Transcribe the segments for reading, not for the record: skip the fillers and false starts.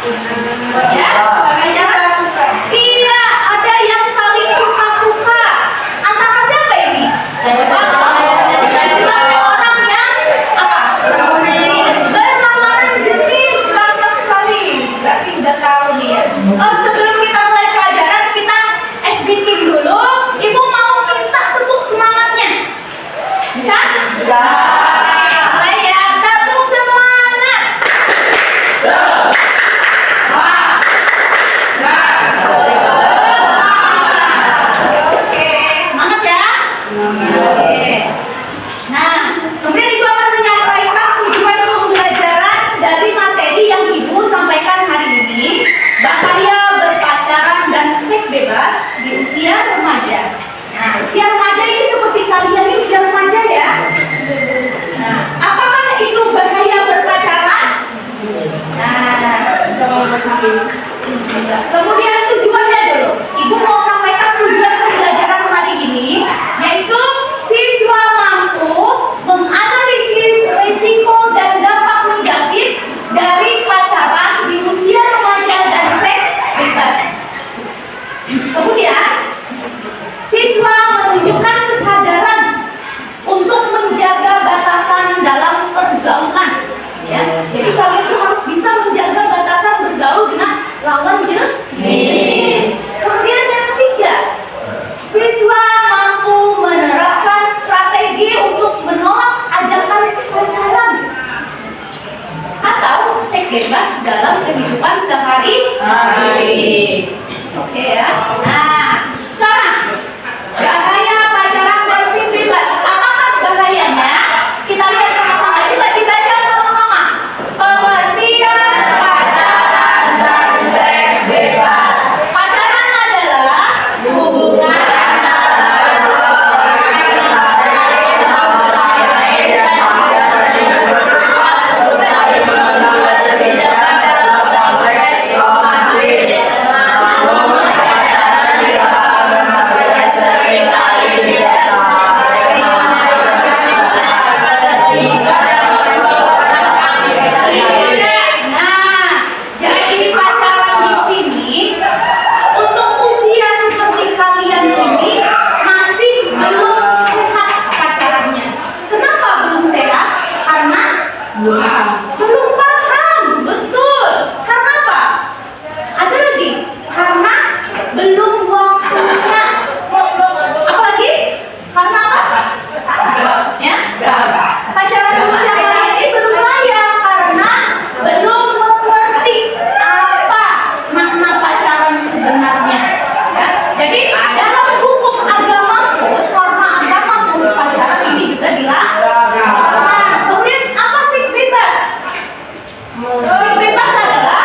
Ya, tidak ada yang saling suka-suka. Antara siapa ini? Orang yang apa? Berlawanan jenis, mantap sekali. Berarti udah tahu nih ya. Oh, sebelum kita mulai pelajaran, kita SBT dulu. Ibu mau minta tepuk semangatnya. Bisa? Bisa. Bebas di usia remaja. Nah, usia remaja ini seperti kalian ini usia remaja ya. Nah, apakah itu bahaya berpacaran? Nah, kemudian tujuannya dulu. Ibu mau sampaikan tujuan pembelajaran hari ini, yaitu siswa mampu menganalisis risiko dan dampak negatif dari pacaran di usia remaja dan seks bebas. Kemudian, siswa menunjukkan kesadaran untuk menjaga batasan dalam pergaulan. Ya, jadi kalian tuh harus bisa menjaga batasan bergaul dengan lawan jenis. Kemudian yang ketiga, siswa mampu menerapkan strategi untuk menolak ajakan pacaran atau seks bebas dalam kehidupan sehari-hari. Oke ya. Nah, sekarang bahaya pacaran dan seks bebas. Apakah bahayanya? Kita lihat sama-sama. Coba dibaca sama-sama. Pengertian pacaran dan seks bebas. Pacaran adalah hubungan antara dua orang yang sama lain dan untuk saling mengenal lebih dekat dalam proses romantis. Belum paham, betul. Karena apa? Ada lagi, karena belum waktunya. Apalagi? Karena apa? Ya, pacaran usia kalian ini belum layak karena belum mengerti apa makna pacaran sebenarnya. Ya, jadi dalam hukum agama pun, norma agama pun pacaran ini juga dilarang. Kemudian apa sih bebas? Seks bebas adalah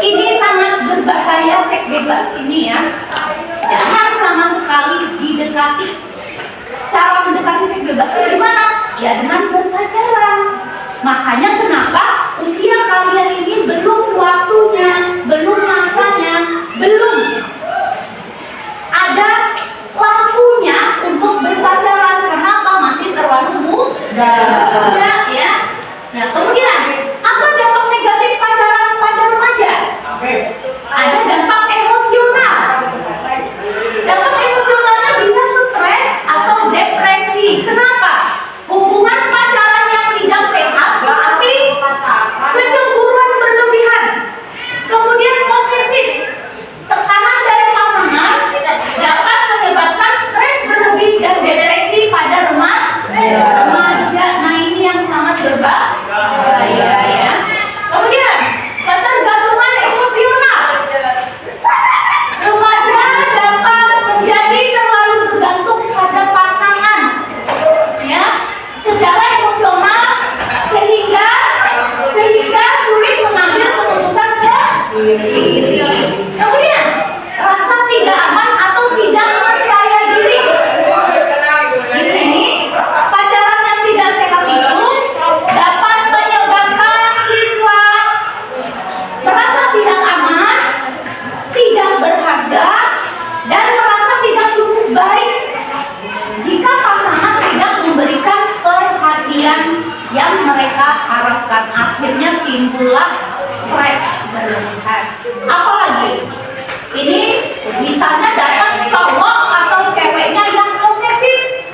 ini sangat berbahaya seks bebas ini ya. Jangan sama sekali didekati. Cara mendekati seks bebas itu gimana? Ya dengan berpacaran. Makanya kenapa usia kalian ini belum waktunya, belum masanya, belum ada lampunya untuk berpacaran. Kenapa? Masih terlalu muda ya. Nah, kemudian apa dampak negatif pacaran pada remaja? Ada dampak emosional. Dampak emosionalnya bisa stres atau depresi. Kenapa? Hubungan pacaran yang tidak sehat seperti kecemburuan berlebihan, kemudian posesif, tekanan dari pasangan dapat menyebabkan stres berlebih dan depresi pada remaja. Nah, ini yang sangat berbahaya ya. Kemudian ketergantungan emosional. Remaja dapat menjadi terlalu bergantung pada pasangan ya, secara emosional sehingga sulit mengambil keputusan sendiri. Kemudian rasa tidak aman atau tidak percaya diri. Di sini pacaran yang tidak sehat itu dapat menyebabkan siswa merasa tidak aman Apalagi ini misalnya dapat cowok atau ceweknya yang posesif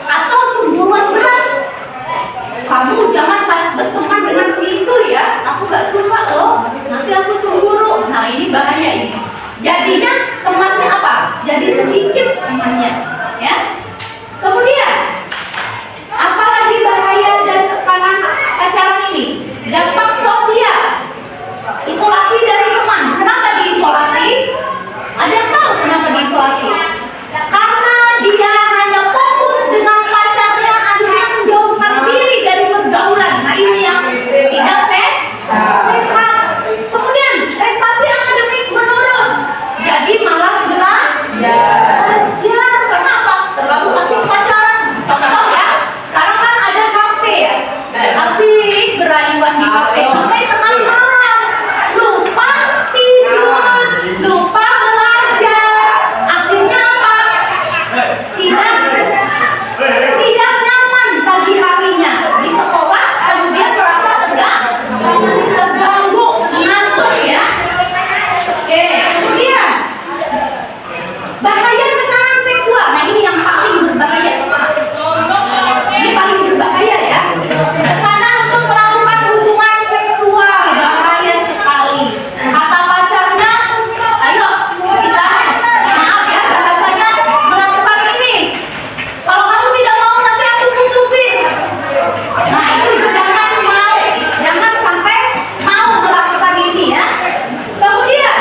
atau cemburuan berat. Kamu jangan berteman dengan si itu ya, aku gak suka loh, nanti aku cemburu. Nah ini bahaya ini. Jadinya temannya apa? Jadi sedikit temannya, ya. Kemudian apalagi bahaya dari tekanan pacaran ini? Dampak sosial, isolasi dari teman. Kenapa diisolasi? Ada yang tahu kenapa diisolasi? Karena dia hanya fokus dengan pacarnya, akhirnya menjauhkan diri dari pergaulan. Nah ini yang tidak sehat. Kemudian prestasi akademik menurun, jadi malas belajar. Kenapa? Terlalu asik pacaran. Contoh ya, sekarang kan ada kafe ya, asik berayuan di kafe sampai tengah malam, lupa tidur, lupa belajar. Akhirnya apa? Tidak nyaman pagi harinya di sekolah, kemudian merasa terganggu, ngantuk ya. Oke, kemudian bahaya tekanan seksual. Nah ini yang paling berbahaya. Ini paling berbahaya ya. Tekanan untuk melakukan hubungan seksual bahaya sekali. Kata pacarnya, ayo kita, maaf ya bahasanya, melakukan ini. Kalau kamu tidak mau nanti aku putusin. Nah itu jangan sampai mau melakukan ini ya. Kemudian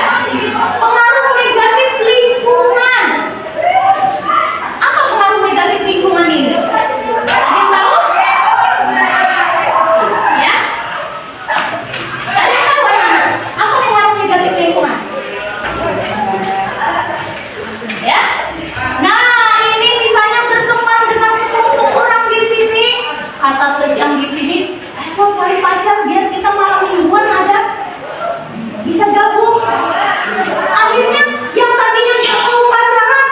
pengaruh negatif lingkungan. Apa pengaruh negatif lingkungan ini? Ada yang tahu? Ya? Ada yang tahu apa pengaruh negatif lingkungan? Ya? Nah ini misalnya berteman dengan sekelompok orang di sini, kata yang di sini, ayo cari pacar biar kita malam mingguan ada bisa gabung. Akhirnya yang tadinya tidak mau pacaran,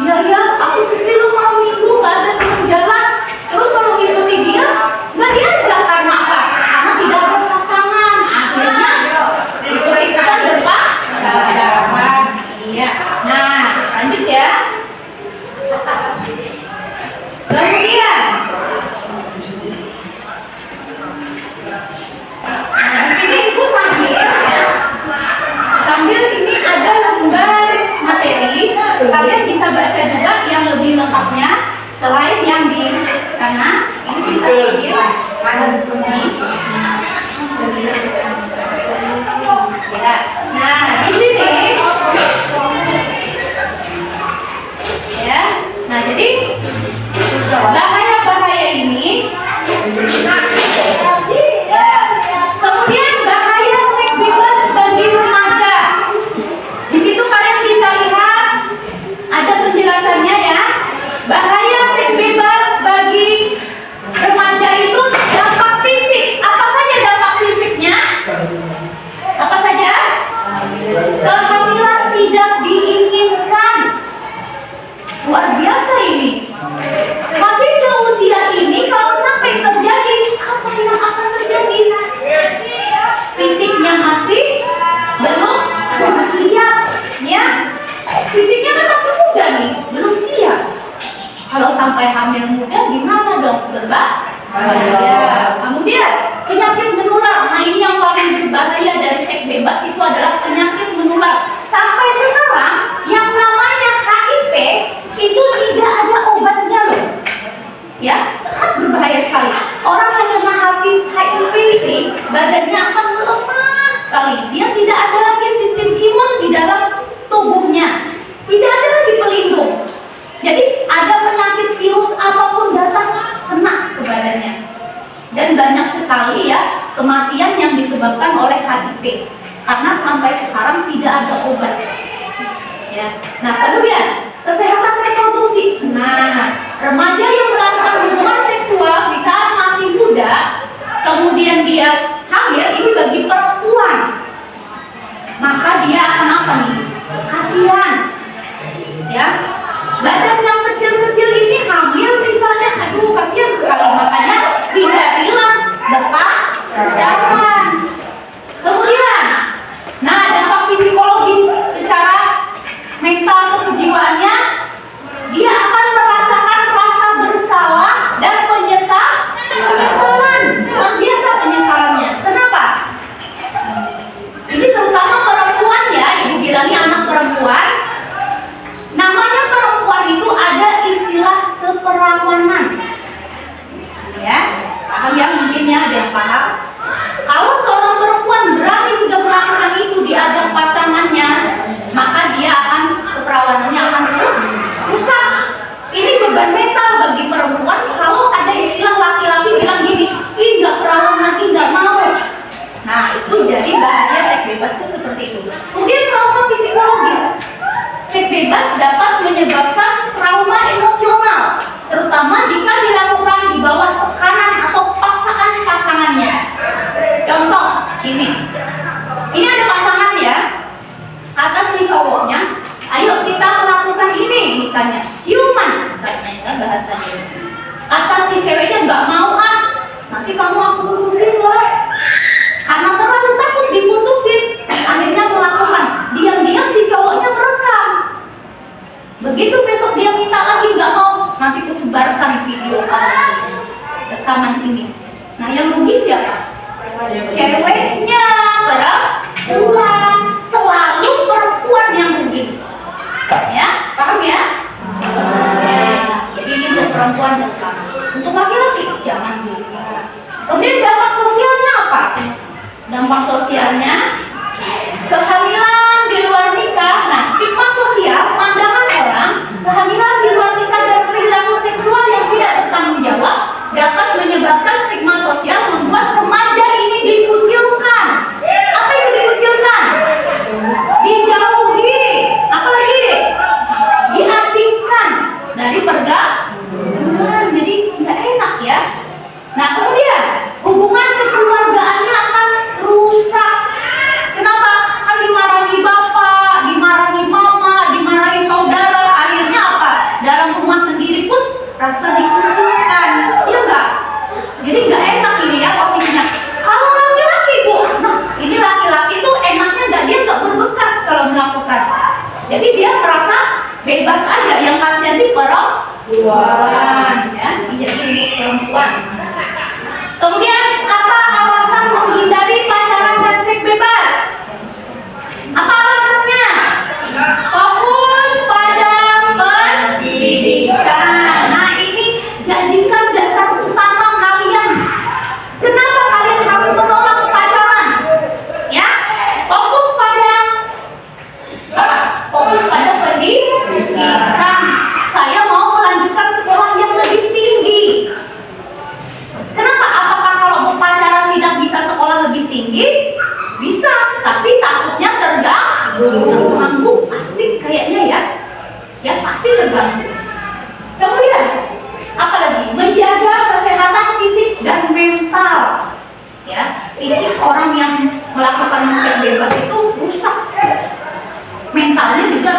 iya aku sepi lu malam minggu gak ada teman jalan. Terus kalau ngikuti dia nggak diajak karena apa? Karena tidak ada pasangan. Akhirnya ikut-ikutan berpacaran. Iya. Nah lanjut ya. Kemudian nah di sini ibu sambil ini ada lembar materi, kalian bisa baca juga yang lebih lengkapnya selain yang di sana. Ini kita ambil ya. Nah di sini ya. Nah jadi bahaya ini ya. Kemudian bahaya seks bebas bagi remaja. Di situ kalian bisa lihat ada penjelasannya ya. Bahaya seks bebas bagi remaja itu dampak fisik. Apa saja dampak fisiknya? Apa saja? Kehamilan tidak diinginkan. Luar biasa ini. Masih seusia ini kalau sampai terjadi, apa yang akan terjadi? Fisiknya masih belum siap ya. Fisiknya kan masih muda nih, belum siap. Kalau sampai hamil muda gimana dong? Berbahaya. Kemudian penyakit menular. Nah ini yang paling berbahaya dari seks bebas itu adalah penyakit menular. Sampai sekarang yang namanya HIV itu tidak ada obatnya loh. Ya, sangat berbahaya sekali. Orang yang kena HIV ini badannya akan melemah sekali. Dia tidak ada lagi sistem imun di dalam tubuhnya. Tidak ada lagi pelindung. Jadi ada penyakit virus apapun datang kena ke badannya. Dan banyak sekali ya kematian yang disebabkan oleh HIV. Karena sampai sekarang tidak ada obat. Ya. Nah, kemudian kesehatan reproduksi. Nah, remaja yang melakukan hubungan seksual di saat masih muda, kemudian dia hamil, ini bagi perempuan, maka dia akan apa nih? Kasihan, ya. Badan yang kecil-kecil ini hamil misalnya, aduh kasihan sekali. Makanya hindarilah berpacaran. Kemudian, nah dampak Kemudian trauma psikologis. Seks bebas dapat menyebabkan trauma emosional, terutama jika dilakukan di bawah tekanan atau paksaan pasangannya. Contoh ini ada pasangan ya, kata si cowoknya, ayo kita melakukan ini, misalnya ciuman, misalnya ya bahasanya. Kata si ceweknya nggak mau nanti kamu aku putusin lah. Karena terlalu takut diputusin, akhirnya melakukan. Diam-diam si cowoknya merekam. Begitu besok dia minta lagi nggak mau, nanti aku sebarkan video rekaman ini. Nah yang rugi siapa? Ceweknya, perempuan. Selalu perempuan yang rugi. Ya, paham ya? Jadi ini untuk perempuan bukan. Untuk laki-laki jangan dulu. Kemudian dampak sosialnya apa? Dampak sosialnya kehamilan di luar nikah. Nah, stigma sosial, pandangan orang kehamilan di luar nikah dan perilaku seksual yang tidak bertanggung jawab dapat menyebabkan stigma sosial membuat remaja ini dikucilkan. Apa itu dikucilkan? Dijauhi, apalagi diasingkan dari pergaulan. Jadi nggak enak ya. Nah kemudian hubungan kekeluargaannya akan rusak. Kenapa? Kan dimarahi bapak, dimarahi mama, dimarahi saudara. Akhirnya apa? Dalam rumah sendiri pun rasa dikucilkan. Iya nggak? Jadi nggak enak ini ya posisinya. Kalau laki-laki bu, nah ini laki-laki tuh enaknya dia nggak berbekas kalau melakukan. Jadi dia merasa bebas aja, yang kasihan di perempuan ya, jadi untuk perempuan. Kemudian apa alasan menghindari pacaran dan seks bebas? Apa alasannya? Fokus pada pendidikan. Nah ini jadikan dasar utama kalian. Kenapa kalian harus menolak pacaran? Ya, fokus pada pendidikan. Saya mau melanjutkan sekolah yang lebih tinggi. Kenapa? Apakah kalau pacaran tidak bisa sekolah lebih tinggi? Bisa, tapi takutnya terganggu. Pasti kayaknya ya pasti terganggu. Kemudian apalagi menjaga kesehatan fisik dan mental. Ya, fisik orang yang melakukan seks bebas itu rusak. Mentalnya juga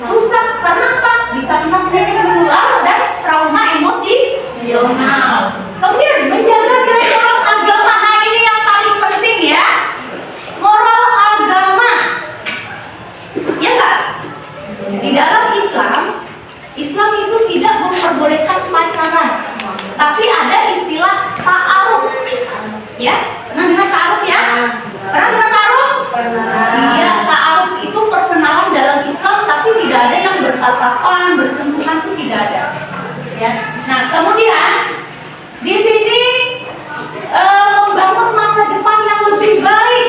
rusak. Karena apa? Bisa kena penyakit menular dan trauma emosional. Kemudian menjaga nilai moral agama. Nah ini yang paling penting ya, moral agama. Ya enggak? Di dalam Islam itu tidak memperbolehkan pacaran, tapi ada istilah ta'aruf. Ya, pernah ta'aruf ya? Pernah ta'aruf? Iya, ta'aruf itu perkenalan dalam Islam, tapi tidak ada yang bertatapan, bersentuhan, itu tidak ada. Ya. Nah, kemudian di sini membangun masa depan yang lebih baik.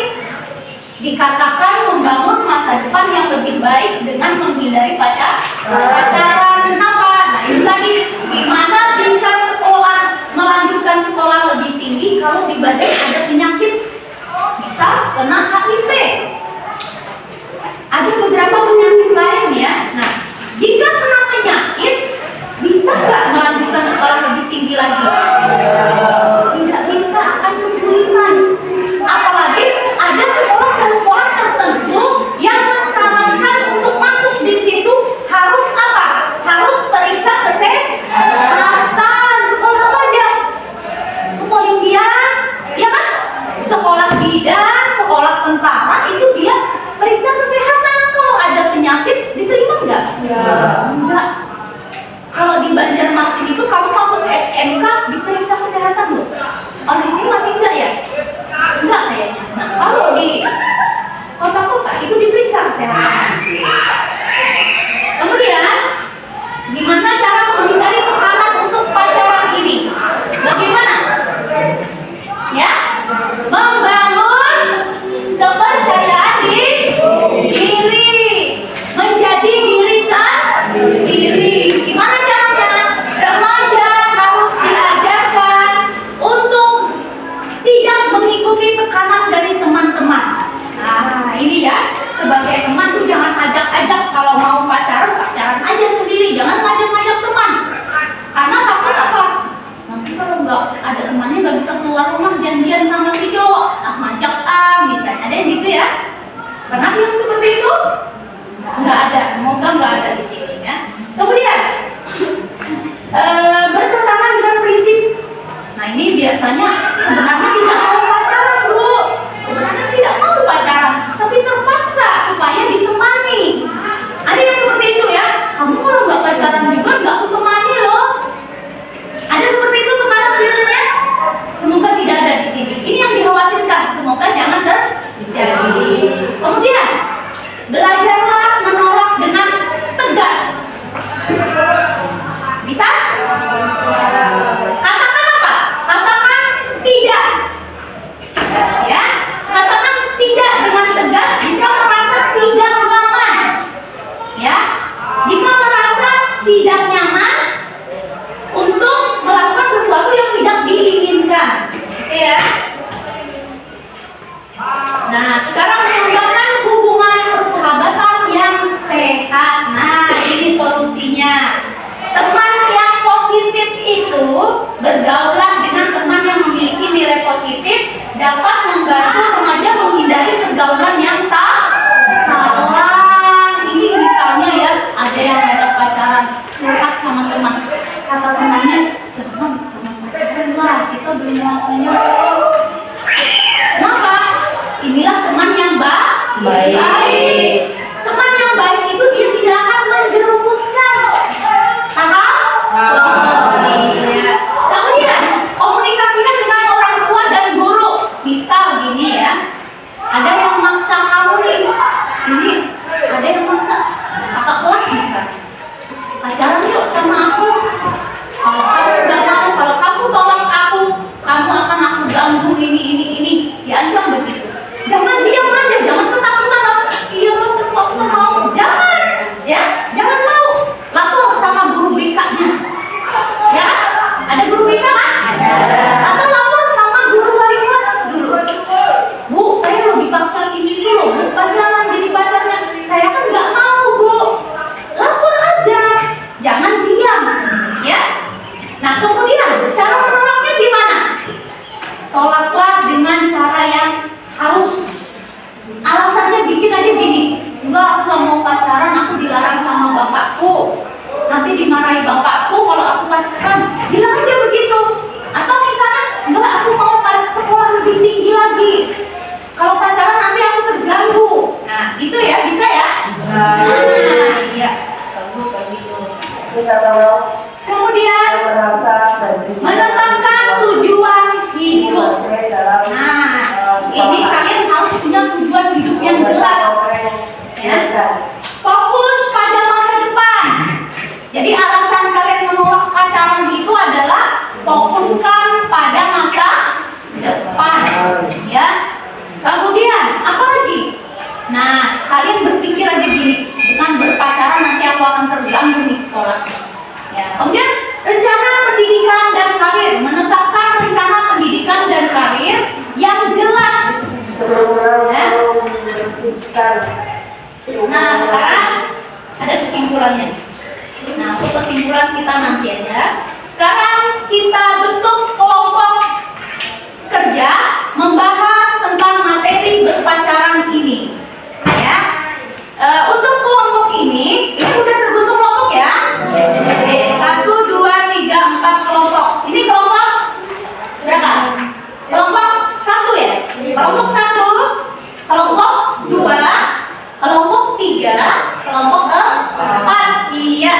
Dikatakan membangun masa depan yang lebih baik dengan menghindari pacaran. Kenapa? Nah itu tadi, gimana bisa melanjutkan sekolah lebih tinggi kalau di badan ada penyakit, bisa kena HIV. Ada beberapa penyakit lain ya. Nah, jika kena penyakit, bisa nggak melanjutkan sekolah lebih tinggi lagi? Tidak bisa, akan kesulitan. Apalagi ada sekolah tertentu yang mensyaratkan untuk masuk di situ harus apa? Harus periksa kesehatan. Sekolah apa aja? Kepolisian, ya kan? Sekolah bidan, sekolah tentara itu Pernah yang seperti itu? Nggak ada, semoga nggak ada di sini ya. Kemudian bertentangan dengan prinsip. Nah ini biasanya sebenarnya tidak mau pacaran bu, sebenarnya tidak mau pacaran, tapi terpaksa supaya ditemani. Ada yang seperti itu ya. Kamu kalau nggak pacaran juga nggak aku temani loh. Ada seperti itu teman-teman biasanya. Semoga tidak ada di sini. Ini yang dikhawatirkan. Semoga jangan terjadi. Kemudian belajarlah menolak dengan tegas. Bisa? Katakan apa? Katakan tidak. Ya, katakan tidak dengan tegas jika merasa tidak nyaman. Ya, jika merasa tidak nyaman untuk melakukan sesuatu yang tidak diinginkan. Oke ya. Nah, sekarang mengembangkan hubungan persahabatan yang sehat. Nah, ini solusinya. Teman yang positif itu bergaulan dengan teman yang memiliki nilai positif dapat membantu remaja menghindari pergaulan yang salah. Ini misalnya ya, ada yang ngajak pacaran, curhat sama teman. Kata temannya, jangan pacaran lah, kita belum waktunya. Kenapa? Inilah teman yang baik. Teman yang baik itu dia tidak akan menjerumuskan. Paham? Iya. Kemudian komunikasikan dengan orang tua dan guru. Misal gini ya, ada yang maksa kamu nih. Ini ada yang maksa kakak kelas misalnya. Pacaran yuk sama aku. Kalau kamu nggak mau, kalau kamu tolak aku, kamu akan aku ganggu ini. Diancam begitu. Jangan diam aja, jangan ketakutan. Iya lo terpaksa mau. Jangan, ya, jangan mau. Lapor sama guru BK-nya. Ya, ada guru BK kan? Ada. Atau lapor sama guru wali kelas dulu. Bu, saya lo dipaksa sini tuh loh, bu pacaran jadi pacarnya. Saya kan nggak mau bu. Lapor aja, jangan diam, ya. Nah kemudian cara menolaknya gimana? Tolaklah dengan cara yang halus. Alasannya bikin aja gini, enggak, aku gak mau pacaran, aku dilarang sama bapakku, nanti dimarahi bapakku kalau aku pacaran. Bilang aja begitu. Atau misalnya, enggak, aku mau sekolah lebih tinggi lagi, kalau pacaran nanti aku terganggu. Nah itu ya, bisa ya? Bisa. Nah iya, bagus begitu. Kemudian menetapkan tujuan hidup. Nah, ini kalian harus punya tujuan hidup yang jelas. Ya. Fokus pada masa depan. Jadi alasan kalian menolak pacaran itu adalah fokuskan pada masa depan. Ya. Kemudian apa lagi? Nah, kalian berpikir aja gini, dengan berpacaran nanti aku akan terganggu di sekolah. Ya. Kemudian rencana pendidikan dan karir, menetapkan rencana pendidikan dan karir yang jelas. Ya. Nah sekarang ada kesimpulannya. Nah untuk kesimpulan kita nanti aja. Sekarang kita bentuk kelompok kerja membahas tentang materi berpacaran ini. Ya. Untuk kelompok ini udah terbentuk kelompok ya. Oke, 1, 2, 3, 4 kelompok. Ini kelompok berapa? Kelompok 1 ya. Kelompok 1, kelompok 2, kelompok 3, kelompok 4. Iya.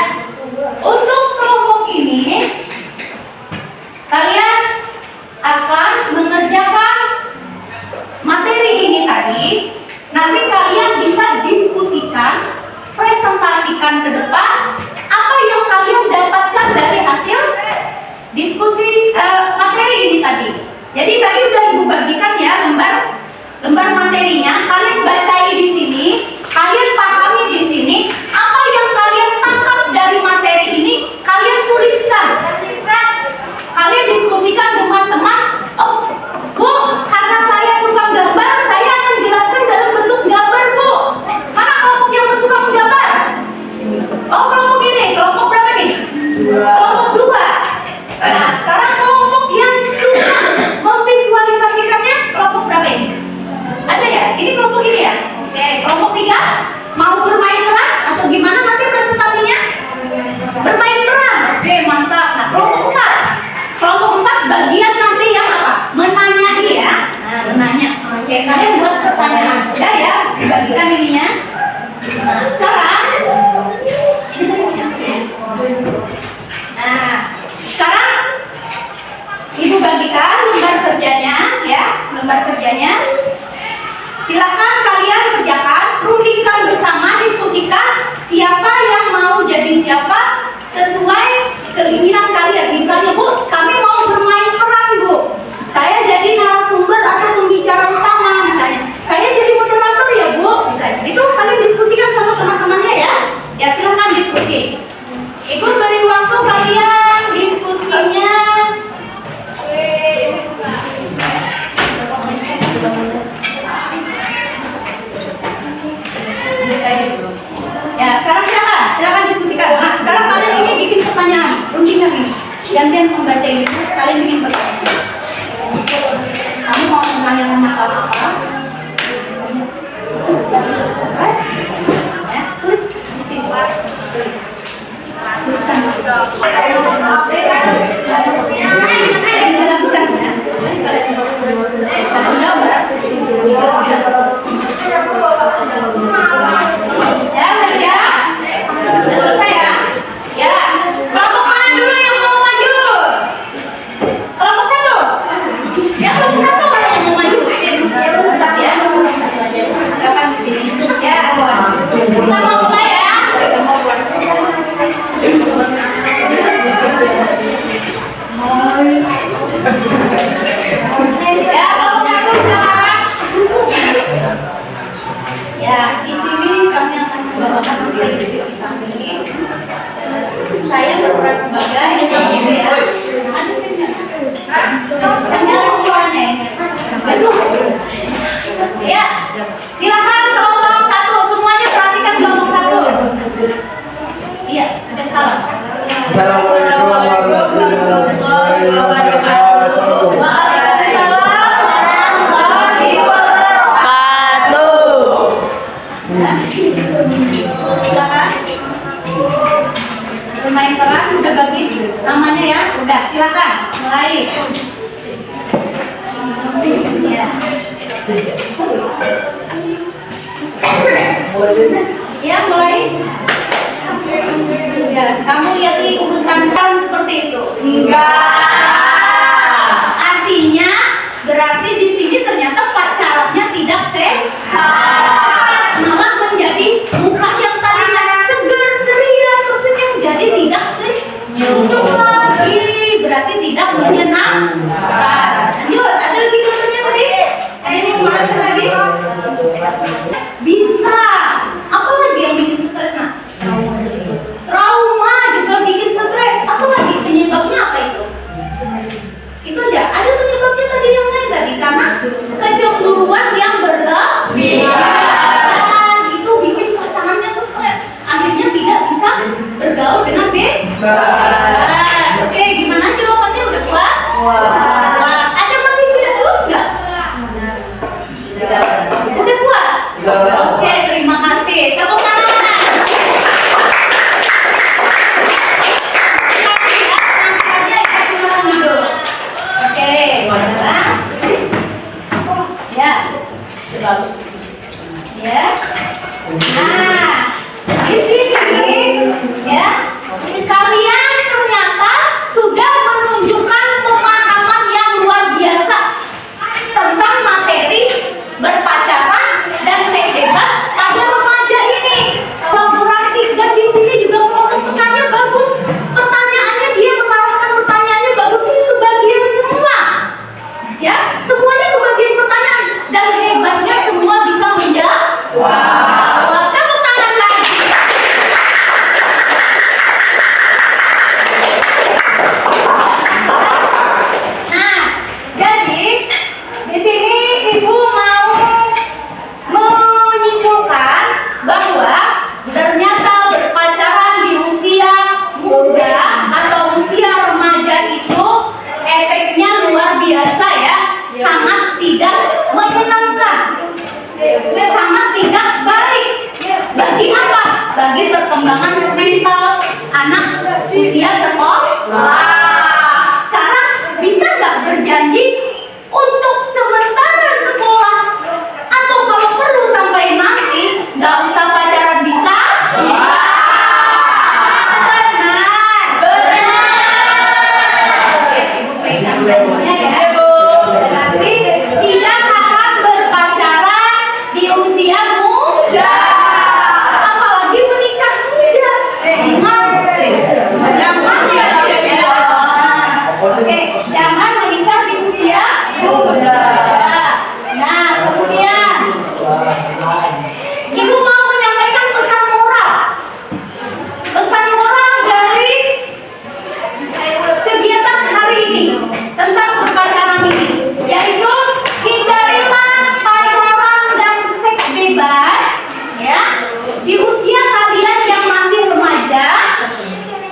Untuk kelompok ini kalian akan mengerjakan materi ini tadi. Nanti kalian bisa diskusikan, presentasikan ke depan apa yang kalian dapatkan dari hasil diskusi materi ini tadi. Jadi tadi udah ibu bagikan ya lembar materinya. Kalian bacain di sini, kalian pahami di sini. Apa yang kalian tangkap dari materi ini, kalian tuliskan. Kalian diskusikan dengan teman. Oh, Bu, karena saya suka gambar, saya akan jelaskan dalam bentuk gambar, Bu. Mana kelompok yang suka menggambar? Oh, kelompok ini, kelompok berapa nih? Kelompok 2. Nah, sekarang kelompok yang suka memvisualisasikannya, kelompok berapa ini? Ada ya? Ini kelompok ini ya? Oke, Mau bermain peran atau gimana nanti presentasinya? Bermain peran. Oke, mantap. Nah, kelompok 4 bagian nanti yang apa? Menanyai ya. Nah, menanya. Oke, kalian buat pertanyaan udah ya, dibagikan ininya. Nah, sekarang ini tadi punya saya. Nah, sekarang Ibu bagikan lembar kerjanya ya, lembar kerjanya. Silakan kalian kerjakan, rundingkan bersama, diskusikan siapa yang mau jadi siapa sesuai keinginan kalian. Misalnya, Bu, kami mau bermain peran, Bu. Saya jadi narasumber atau pembicara utama misalnya. Saya jadi moderator ya, Bu. Misalnya. Itu kalian diskusikan sama teman-temannya ya. Ya, silakan diskusi. Ibu beri waktu kalian diskusinya. Ya, sekarang silakan diskusikan. Nah, sekarang kalian ini bikin pertanyaan, rundingan ini. Gantian membaca ini, kalian bikin pertanyaan. Kamu mau menanyakan masalah apa? Ya, tulis di sini. Tuliskan. Ya, di sini kami akan membawakan hasil kami. Saya berperan sebagai ibu ya. Jangan suaranya ini. Aduh. Ya, silakan kelompok 1 semuanya perhatikan kelompok 1. Iya, ada salam. Assalamualaikum warahmatullahi wabarakatuh. Silakan. Bermain peran udah bagi namanya ya, udah silakan mulai. Ya. Ya mulai. Ya, kamu lihat di urutan kan seperti itu. Enggak. Artinya berarti di sini ternyata pacarannya tidak sehat. Malah menjadi muka yang tadinya segar, ceria, tersenyum jadi tidak senyum lagi. Berarti tidak menyenangkan. Lanjut, ada lagi contohnya tadi? Ada yang mau menjelaskan lagi? Bisa. Apa lagi yang bikin stres? Nah, trauma juga bikin stres. Apa lagi penyebabnya apa itu? Itu aja. Ada penyebabnya tadi yang lain tadi karena kecemburuan yang berlebihan itu bikin pasangannya stres. Akhirnya tidak bisa bergaul dengan bebas. Oke, gimana jawabannya udah puas? Puas. Ada masih tidak puas nggak? Udah puas? Oke, terima kasih. Tepuk tangan. Ya. Nah, di sini ya, kalian ternyata sudah menunjukkan pemahaman yang luar biasa tentang materi berpacaran dan seks bebas pada remaja ini. Kolaborasi dan di sini juga kelompok tengahnya bagus. Pertanyaannya dia mengarahkan pertanyaannya bagus ini kebagian semua. Ya, semuanya kebagian pertanyaan dan hebatnya semua bisa menjawab. Wow. Tepuk tangan lagi. perkembangan mental anak usia sekolah. Sekarang bisa nggak berjanji untuk sementara sekolah atau kalau perlu sampai nanti nggak usah pacaran bisa? Bisa. Oke, Ibu pegang semuanya ya. Berarti tidak akan berpacaran di usia muda. Apalagi menikah muda. Jangan ya. Oke, jangan menikah di usia muda. Nah, kemudian Ibu mau menyampaikan pesan moral. Pesan moral dari kegiatan hari ini tentang berpacaran ini, yaitu hindarilah pacaran dan seks bebas ya di usia kalian yang masih remaja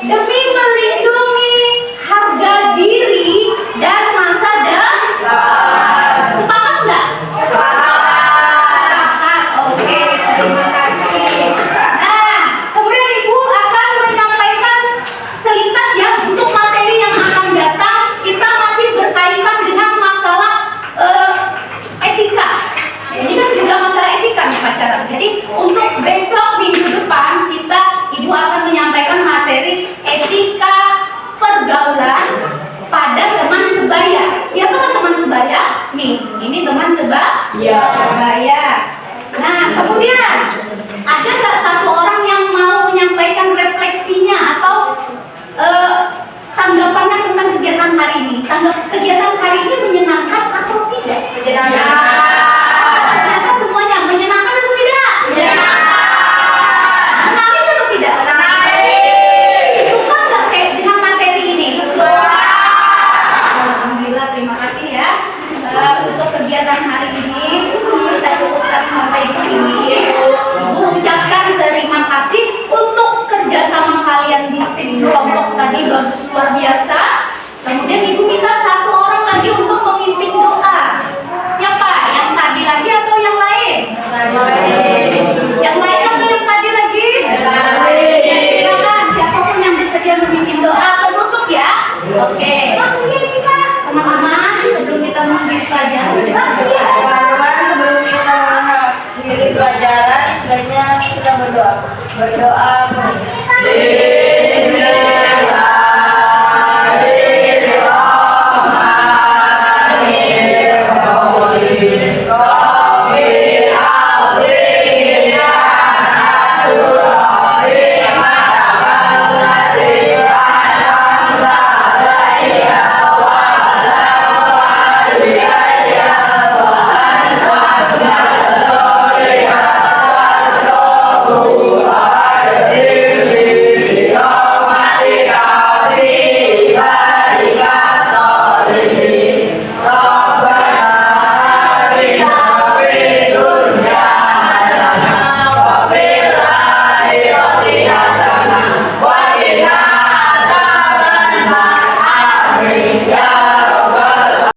demi melindungi harga diri dan masa depan. Sepakat nggak? Sepakat. Oke, terima kasih. Nah, kemudian Ibu akan menyampaikan selintas ya untuk materi yang akan datang. Kita masih berkaitan dengan masalah etika. Ini kan juga masalah etika nih pacaran. Jadi untuk besok minggu depan Ibu akan menyampaikan materi etika pergaulan pada teman sebaya. Siapa teman sebaya? Nih, ini teman sebaya. Nah, kemudian ada nggak satu orang yang mau menyampaikan refleksinya atau tanggapannya tentang kegiatan hari ini? Kegiatan hari ini menyenangkan atau tidak? Ternyata semuanya menyenangkan atau tidak? Menarik atau tidak? Suka nggak dengan materi ini? Alhamdulillah, terima kasih ya. Untuk kegiatan hari ini kita cukupkan sampai di sini. Ibu ucapkan terima kasih untuk kerjasama kalian di tim kelompok tadi, bagus luar biasa. Kemudian Ibu minta satu orang lagi untuk memimpin doa. Siapa? Yang tadi lagi atau yang lain? Yang lain atau yang tadi lagi? Silakan, siapapun yang bersedia memimpin doa penutup ya. Oke. Teman-teman, sebelum kita mengakhiri pelajaran, Teman-teman, sebelum kita mengakhiri pelajaran, sebaiknya kita berdoa.